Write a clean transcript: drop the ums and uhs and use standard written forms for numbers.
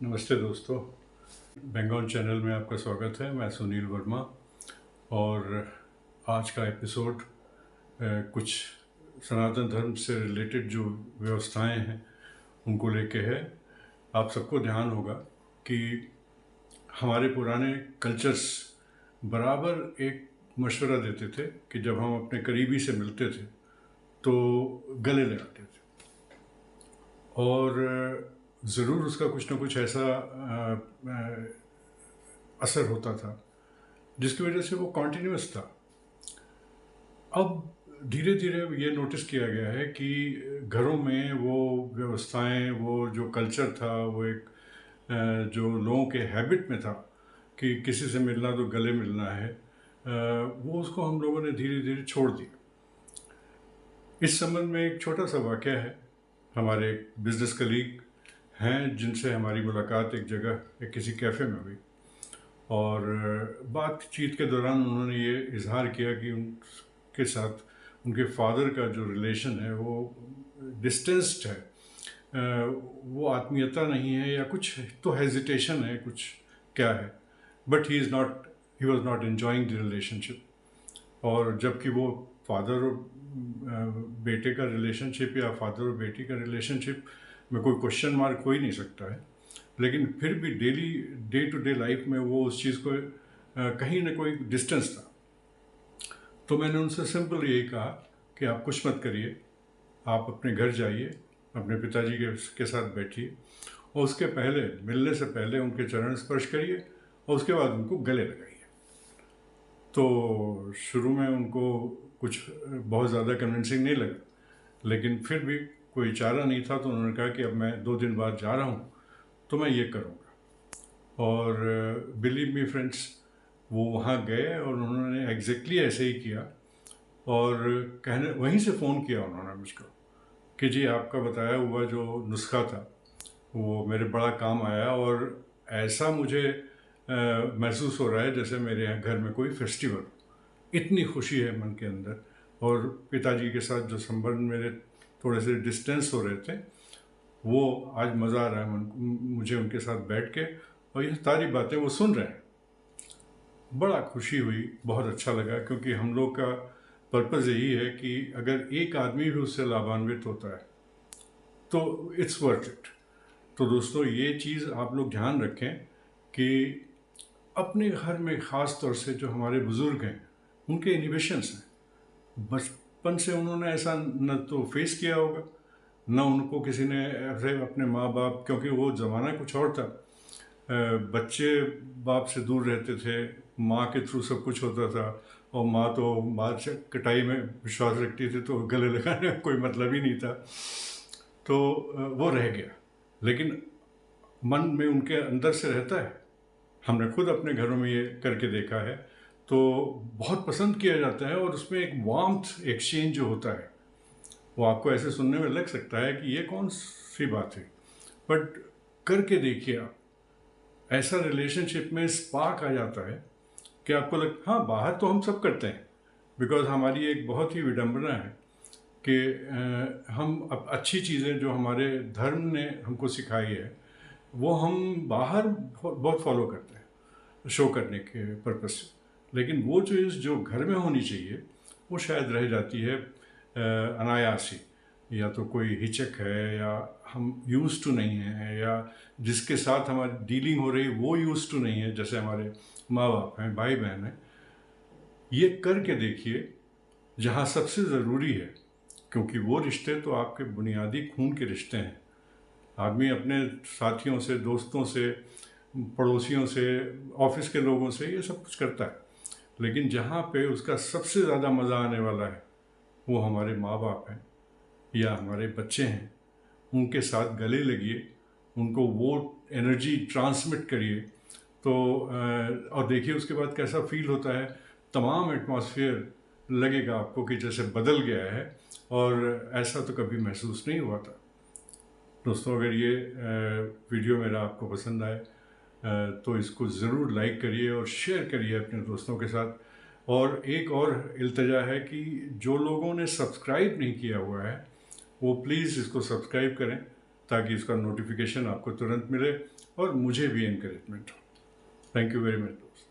नमस्ते दोस्तों, बंगाल चैनल में आपका स्वागत है। मैं सुनील वर्मा और आज का एपिसोड कुछ सनातन धर्म से रिलेटेड जो व्यवस्थाएं हैं उनको लेके है। आप सबको ध्यान होगा कि हमारे पुराने कल्चर्स बराबर एक मशवरा देते थे कि जब हम अपने करीबी से मिलते थे तो गले लगाते थे और ज़रूर उसका कुछ ना कुछ ऐसा असर होता था जिसकी वजह से वो कॉन्टिन्यूस था। अब धीरे धीरे ये नोटिस किया गया है कि घरों में वो व्यवस्थाएं, वो जो कल्चर था, वो एक जो लोगों के हैबिट में था कि किसी से मिलना तो गले मिलना है, वो उसको हम लोगों ने धीरे धीरे छोड़ दिया। इस संबंध में एक छोटा सा वाक़या है। हमारे एक बिजनेस कलीग हैं जिनसे हमारी मुलाकात एक जगह एक किसी कैफ़े में हुई और बातचीत के दौरान उन्होंने ये इजहार किया कि उनके साथ उनके फादर का जो रिलेशन है वो डिस्टेंस्ड है, वो आत्मीयता नहीं है या कुछ तो हेजिटेशन है, कुछ क्या है, but he was not enjoying the relationship. और जबकि वो फादर और बेटे का रिलेशनशिप या फादर और बेटी का रिलेशनशिप में कोई क्वेश्चन मार्क हो ही नहीं सकता है, लेकिन फिर भी डे टू डे लाइफ में वो उस चीज़ को कहीं ना कोई डिस्टेंस था। तो मैंने उनसे सिंपल यही कहा कि आप कुछ मत करिए, आप अपने घर जाइए, अपने पिताजी के साथ बैठिए और उसके पहले, मिलने से पहले उनके चरण स्पर्श करिए और उसके बाद उनको गले लगाइए। तो शुरू में उनको कुछ बहुत ज़्यादा कन्विंसिंग नहीं लगा, लेकिन फिर भी कोई चारा नहीं था तो उन्होंने कहा कि अब मैं 2 दिन बाद जा रहा हूँ तो मैं ये करूँगा। और बिलीव मी फ्रेंड्स, वो वहाँ गए और उन्होंने एग्जैक्टली ऐसे ही किया और कहने वहीं से फ़ोन किया उन्होंने मुझको कि जी आपका बताया हुआ जो नुस्खा था वो मेरे बड़ा काम आया और ऐसा मुझे महसूस हो रहा है जैसे मेरे यहाँ घर में कोई फेस्टिवल। इतनी खुशी है मन के अंदर। और पिताजी के साथ जो संबंध मेरे थोड़े से डिस्टेंस हो रहे थे वो आज मज़ा आ रहा है मुझे उनके साथ बैठ के और ये सारी बातें वो सुन रहे हैं। बड़ा खुशी हुई, बहुत अच्छा लगा, क्योंकि हम लोग का पर्पज़ यही है कि अगर एक आदमी भी उससे लाभान्वित होता है तो इट्स वर्थ इट। तो दोस्तों ये चीज़ आप लोग ध्यान रखें कि अपने घर में ख़ास तौर से जो हमारे बुज़ुर्ग हैं उनके इनिबिशंस हैं। बचपन से उन्होंने ऐसा न तो फेस किया होगा, न उनको किसी ने ऐसे अपने माँ बाप, क्योंकि वो ज़माना कुछ और था, बच्चे बाप से दूर रहते थे, माँ के थ्रू सब कुछ होता था और माँ तो बाल कटाई में विश्वास रखती थी तो गले लगाने का कोई मतलब ही नहीं था। तो वो रह गया, लेकिन मन में उनके अंदर से रहता है। हमने खुद अपने घरों में ये करके देखा है, तो बहुत पसंद किया जाता है और उसमें एक वार्मथ एक्सचेंज जो होता है वो आपको ऐसे सुनने में लग सकता है कि ये कौन सी बात है, बट करके देखिए आप। ऐसा रिलेशनशिप में स्पार्क आ जाता है कि आपको हाँ बाहर तो हम सब करते हैं, बिकॉज हमारी एक बहुत ही विडंबना है कि हम अच्छी चीज़ें जो हमारे धर्म ने हमको सिखाई है वो हम बाहर बहुत फॉलो करते हैं शो करने के पर्पज़ से, लेकिन वो चीज़ जो घर में होनी चाहिए वो शायद रह जाती है अनायास ही। या तो कोई हिचक है या हम यूज़ टू नहीं हैं या जिसके साथ हमारी डीलिंग हो रही वो यूज़ टू नहीं है, जैसे हमारे माँ बाप हैं, भाई बहन हैं। ये करके देखिए जहाँ सबसे ज़रूरी है, क्योंकि वो रिश्ते तो आपके बुनियादी खून के रिश्ते हैं। आदमी अपने साथियों से, दोस्तों से, पड़ोसियों से, ऑफिस के लोगों से ये सब कुछ करता है, लेकिन जहाँ पे उसका सबसे ज़्यादा मज़ा आने वाला है वो हमारे माँ बाप हैं या हमारे बच्चे हैं। उनके साथ गले लगिए, उनको वो एनर्जी ट्रांसमिट करिए, तो और देखिए उसके बाद कैसा फील होता है। तमाम एटमॉस्फेयर लगेगा आपको कि जैसे बदल गया है और ऐसा तो कभी महसूस नहीं हुआ था। दोस्तों अगर ये वीडियो मेरा आपको पसंद आए तो इसको ज़रूर लाइक करिए और शेयर करिए अपने दोस्तों के साथ। और एक और इल्तिजा है कि जो लोगों ने सब्सक्राइब नहीं किया हुआ है वो प्लीज़ इसको सब्सक्राइब करें ताकि इसका नोटिफिकेशन आपको तुरंत मिले और मुझे भी इनकरेजमेंट हो। थैंक यू वेरी मच दोस्त।